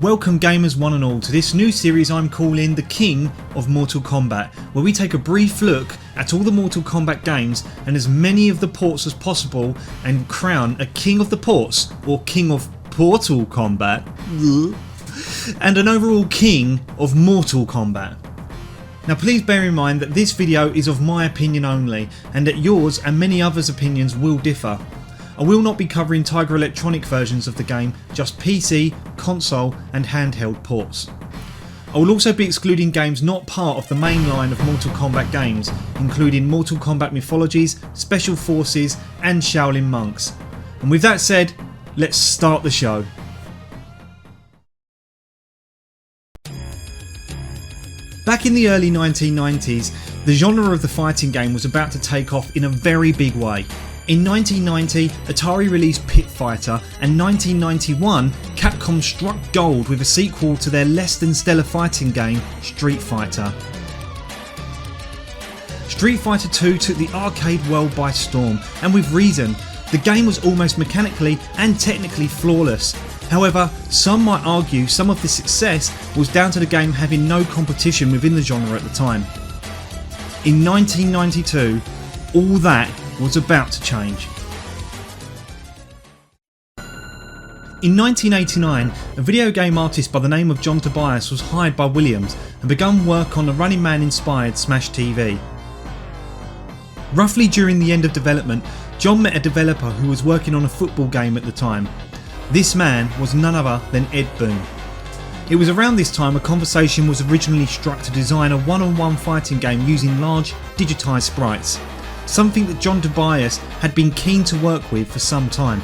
Welcome gamers one and all to this new series I'm calling The King of Mortal Kombat, where we take a brief look at all the Mortal Kombat games and as many of the ports as possible and crown a King of the Ports, or King of Portal Kombat, and an overall King of Mortal Kombat. Now please bear in mind that this video is of my opinion only and that yours and many others' opinions will differ. I will not be covering Tiger Electronic versions of the game, just PC, console and handheld ports. I will also be excluding games not part of the main line of Mortal Kombat games, including Mortal Kombat Mythologies, Special Forces and Shaolin Monks. And with that said, let's start the show. Back in the early 1990s, the genre of the fighting game was about to take off in a very big way. In 1990, Atari released Pit Fighter, and 1991, Capcom struck gold with a sequel to their less than stellar fighting game, Street Fighter. Street Fighter 2 took the arcade world by storm, and with reason. The game was almost mechanically and technically flawless. However, some might argue some of the success was down to the game having no competition within the genre at the time. In 1992, all that was about to change. In 1989, a video game artist by the name of John Tobias was hired by Williams and began work on the Running Man inspired Smash TV. Roughly during the end of development, John met a developer who was working on a football game at the time. This man was none other than Ed Boon. It was around this time a conversation was originally struck to design a one-on-one fighting game using large digitised sprites, something that John Tobias had been keen to work with for some time.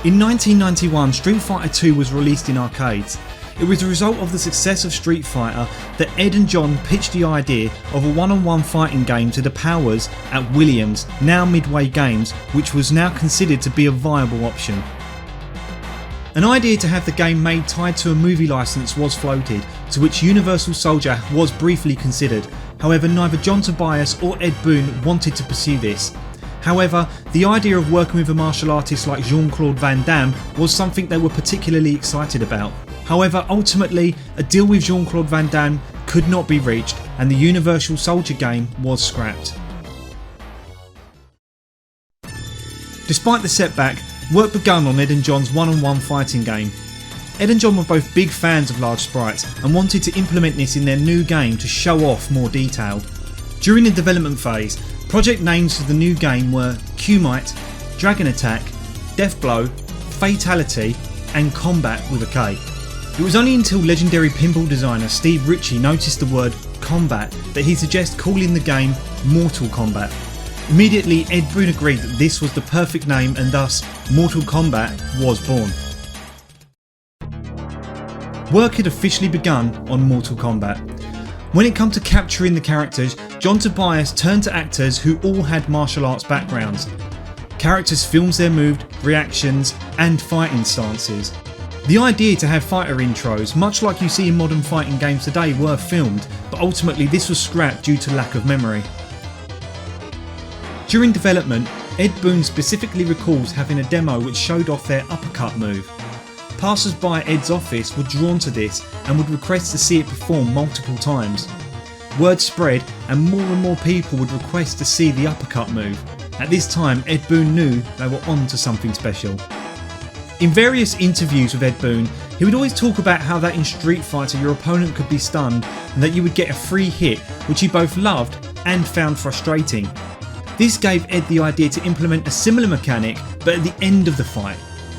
In 1991, Street Fighter 2 was released in arcades. It was the result of the success of Street Fighter that Ed and John pitched the idea of a one-on-one fighting game to the powers at Williams, now Midway Games, which was now considered to be a viable option. An idea to have the game made tied to a movie licence was floated, to which Universal Soldier was briefly considered. However, neither John Tobias or Ed Boon wanted to pursue this. However, the idea of working with a martial artist like Jean-Claude Van Damme was something they were particularly excited about. However, ultimately, a deal with Jean-Claude Van Damme could not be reached and the Universal Soldier game was scrapped. Despite the setback, work began on Ed and John's one-on-one fighting game. Ed and John were both big fans of large sprites and wanted to implement this in their new game to show off more detail. During the development phase, project names for the new game were Q-Mite, Dragon Attack, Death Blow, Fatality and Combat with a K. It was only until legendary pinball designer Steve Ritchie noticed the word Combat that he suggested calling the game Mortal Kombat. Immediately, Ed Boon agreed that this was the perfect name and thus Mortal Kombat was born. Work had officially begun on Mortal Kombat. When it came to capturing the characters, John Tobias turned to actors who all had martial arts backgrounds. Characters filmed their moves, reactions and fighting stances. The idea to have fighter intros, much like you see in modern fighting games today, were filmed, but ultimately this was scrapped due to lack of memory. During development, Ed Boon specifically recalls having a demo which showed off their uppercut move. Passers-by at Ed's office were drawn to this and would request to see it performed multiple times. Word spread and more people would request to see the uppercut move. At this time, Ed Boon knew they were on to something special. In various interviews with Ed Boon, he would always talk about how that in Street Fighter your opponent could be stunned and that you would get a free hit, which he both loved and found frustrating. This gave Ed the idea to implement a similar mechanic but at the end of the fight.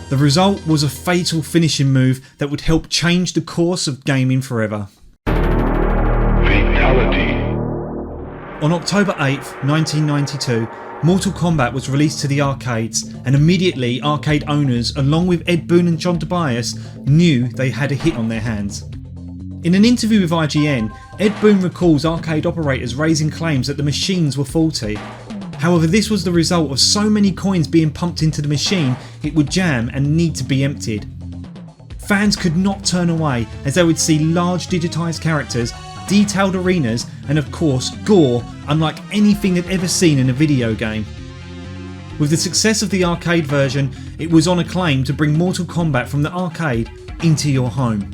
The result was a fatal finishing move that would help change the course of gaming forever. Fatality. On October 8th, 1992, Mortal Kombat was released to the arcades and immediately arcade owners along with Ed Boon and John Tobias knew they had a hit on their hands. In an interview with IGN, Ed Boon recalls arcade operators raising claims that the machines were faulty. However, this was the result of so many coins being pumped into the machine it would jam and need to be emptied. Fans could not turn away as they would see large digitised characters, detailed arenas and of course gore unlike anything they'd ever seen in a video game. With the success of the arcade version, it was on Acclaim to bring Mortal Kombat from the arcade into your home.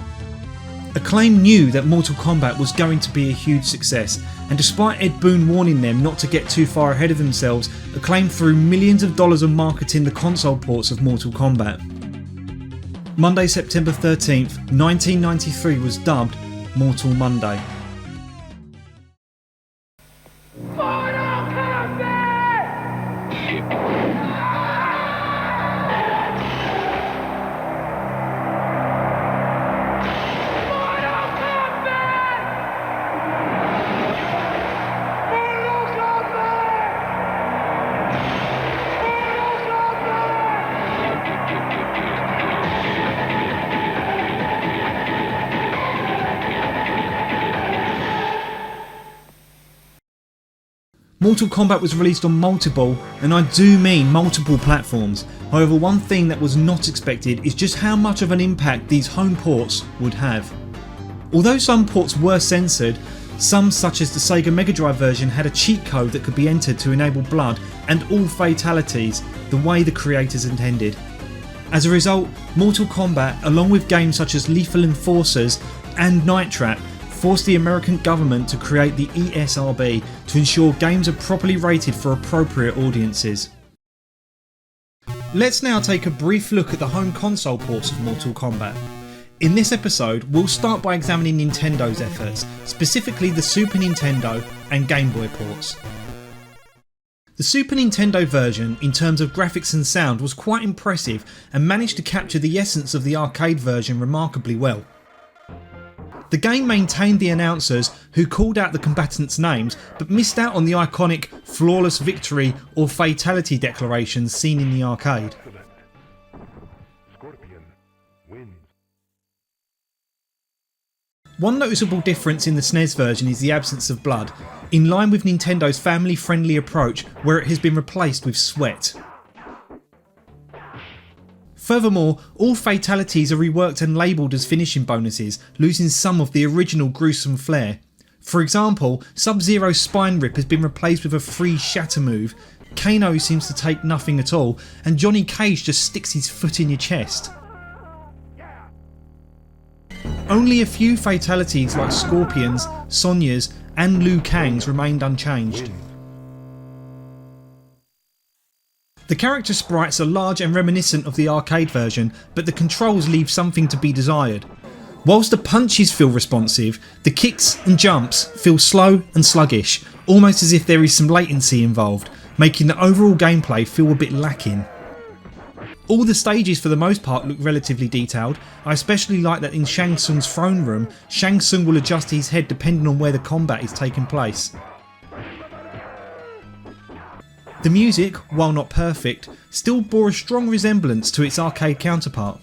Acclaim knew that Mortal Kombat was going to be a huge success, and despite Ed Boon warning them not to get too far ahead of themselves, Acclaim threw millions of dollars on marketing the console ports of Mortal Kombat. Monday, September 13th, 1993 was dubbed Mortal Monday. Mortal Kombat was released on multiple, and I do mean multiple platforms. However, one thing that was not expected is just how much of an impact these home ports would have. Although some ports were censored, some such as the Sega Mega Drive version had a cheat code that could be entered to enable blood and all fatalities the way the creators intended. As a result, Mortal Kombat, along with games such as Lethal Enforcers and Night Trap, forced the American government to create the ESRB to ensure games are properly rated for appropriate audiences. Let's now take a brief look at the home console ports of Mortal Kombat. In this episode, we'll start by examining Nintendo's efforts, specifically the Super Nintendo and Game Boy ports. The Super Nintendo version, in terms of graphics and sound, was quite impressive and managed to capture the essence of the arcade version remarkably well. The game maintained the announcers who called out the combatants' names but missed out on the iconic flawless victory or fatality declarations seen in the arcade. One noticeable difference in the SNES version is the absence of blood, in line with Nintendo's family-friendly approach where it has been replaced with sweat. Furthermore, all fatalities are reworked and labelled as finishing bonuses, losing some of the original gruesome flair. For example, Sub-Zero's spine rip has been replaced with a free shatter move, Kano seems to take nothing at all, and Johnny Cage just sticks his foot in your chest. Only a few fatalities like Scorpion's, Sonya's and Liu Kang's remained unchanged. The character sprites are large and reminiscent of the arcade version, but the controls leave something to be desired. Whilst the punches feel responsive, the kicks and jumps feel slow and sluggish, almost as if there is some latency involved, making the overall gameplay feel a bit lacking. All the stages for the most part look relatively detailed. I especially like that in Shang Tsung's throne room, Shang Tsung will adjust his head depending on where the combat is taking place. The music, while not perfect, still bore a strong resemblance to its arcade counterpart.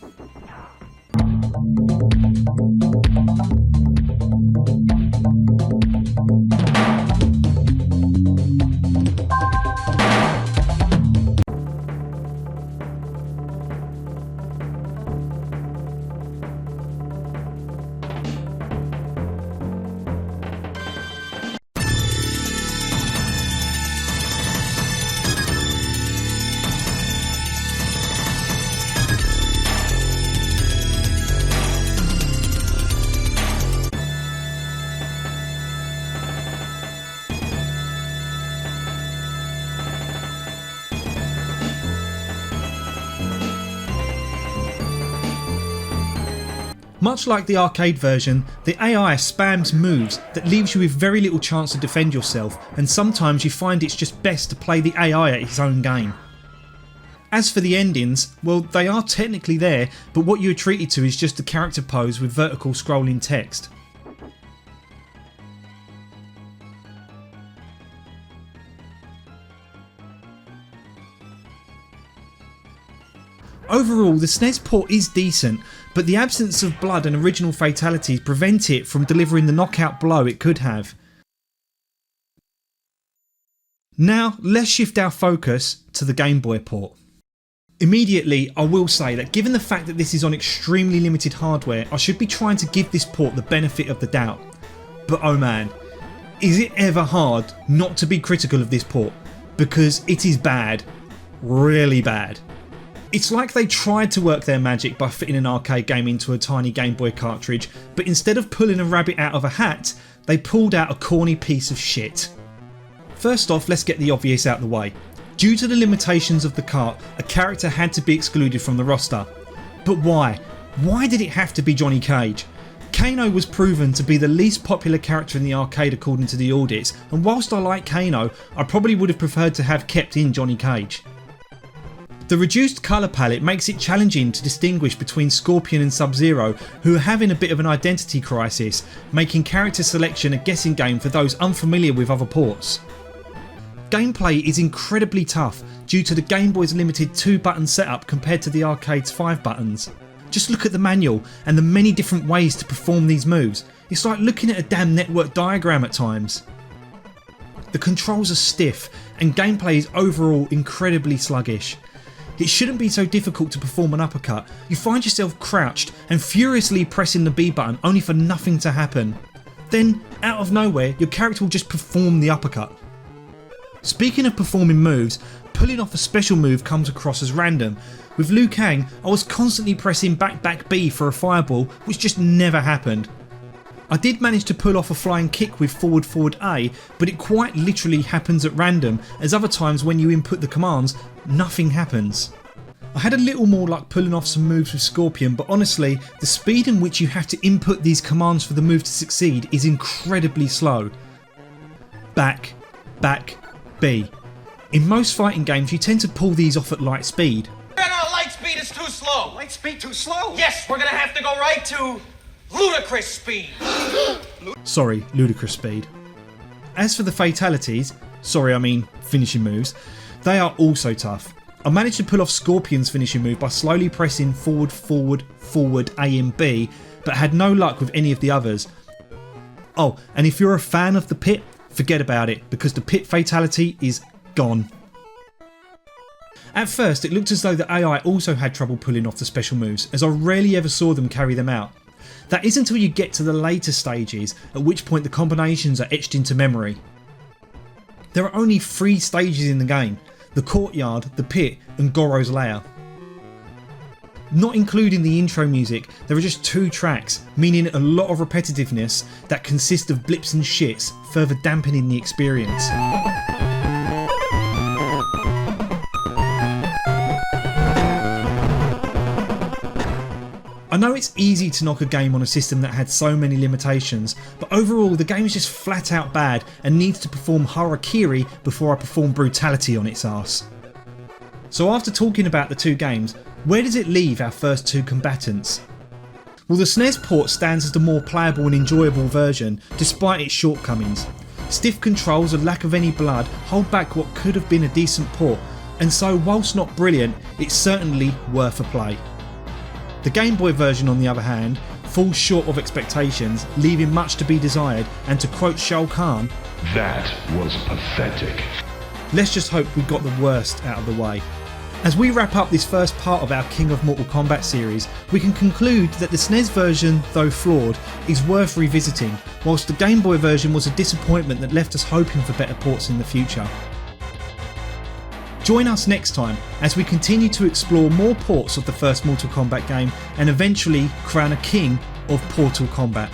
Much like the arcade version, the AI spams moves that leaves you with very little chance to defend yourself, and sometimes you find it's just best to play the AI at its own game. As for the endings, well, they are technically there, but what you are treated to is just a character pose with vertical scrolling text. Overall, the SNES port is decent, but the absence of blood and original fatalities prevent it from delivering the knockout blow it could have. Now let's shift our focus to the Game Boy port. Immediately, I will say that given the fact that this is on extremely limited hardware, I should be trying to give this port the benefit of the doubt. But oh man, is it ever hard not to be critical of this port, because it is bad, really bad. It's like they tried to work their magic by fitting an arcade game into a tiny Game Boy cartridge, but instead of pulling a rabbit out of a hat, they pulled out a corny piece of shit. First off, let's get the obvious out the way. Due to the limitations of the cart, a character had to be excluded from the roster. But why? Why did it have to be Johnny Cage? Kano was proven to be the least popular character in the arcade according to the audits, and whilst I like Kano, I probably would have preferred to have kept in Johnny Cage. The reduced colour palette makes it challenging to distinguish between Scorpion and Sub-Zero, who are having a bit of an identity crisis, making character selection a guessing game for those unfamiliar with other ports. Gameplay is incredibly tough due to the Game Boy's limited 2-button setup compared to the arcade's 5 buttons. Just look at the manual and the many different ways to perform these moves. It's like looking at a damn network diagram at times. The controls are stiff and gameplay is overall incredibly sluggish. It shouldn't be so difficult to perform an uppercut. You find yourself crouched and furiously pressing the B button only for nothing to happen. Then, out of nowhere, your character will just perform the uppercut. Speaking of performing moves, pulling off a special move comes across as random. With Liu Kang, I was constantly pressing back B for a fireball, which just never happened. I did manage to pull off a flying kick with forward A, but it quite literally happens at random, as other times when you input the commands, nothing happens. I had a little more luck pulling off some moves with Scorpion, but honestly, the speed in which you have to input these commands for the move to succeed is incredibly slow. Back, B. In most fighting games you tend to pull these off at light speed. No, light speed is too slow. Light speed too slow? Yes, we're gonna have to go right to ludicrous speed. Sorry, ludicrous speed. As for the fatalities, finishing moves, they are also tough. I managed to pull off Scorpion's finishing move by slowly pressing forward A and B, but had no luck with any of the others. Oh, and if you're a fan of the pit, forget about it, because the pit fatality is gone. At first it looked as though the AI also had trouble pulling off the special moves, as I rarely ever saw them carry them out. That is until you get to the later stages, at which point the combinations are etched into memory. There are only 3 stages in the game: the courtyard, the pit and Goro's lair. Not including the intro music, there are just 2 tracks, meaning a lot of repetitiveness that consist of blips and shits, further dampening the experience. I know it's easy to knock a game on a system that had so many limitations, but overall the game is just flat out bad and needs to perform harakiri before I perform brutality on its arse. So after talking about the 2 games, where does it leave our first 2 combatants? Well, the SNES port stands as the more playable and enjoyable version despite its shortcomings. Stiff controls and lack of any blood hold back what could have been a decent port, and so whilst not brilliant, it's certainly worth a play. The Game Boy version on the other hand falls short of expectations, leaving much to be desired, and to quote Shao Kahn, "That was pathetic." Let's just hope we got the worst out of the way. As we wrap up this first part of our King of Mortal Kombat series, we can conclude that the SNES version, though flawed, is worth revisiting, whilst the Game Boy version was a disappointment that left us hoping for better ports in the future. Join us next time as we continue to explore more ports of the first Mortal Kombat game and eventually crown a king of Portal Kombat.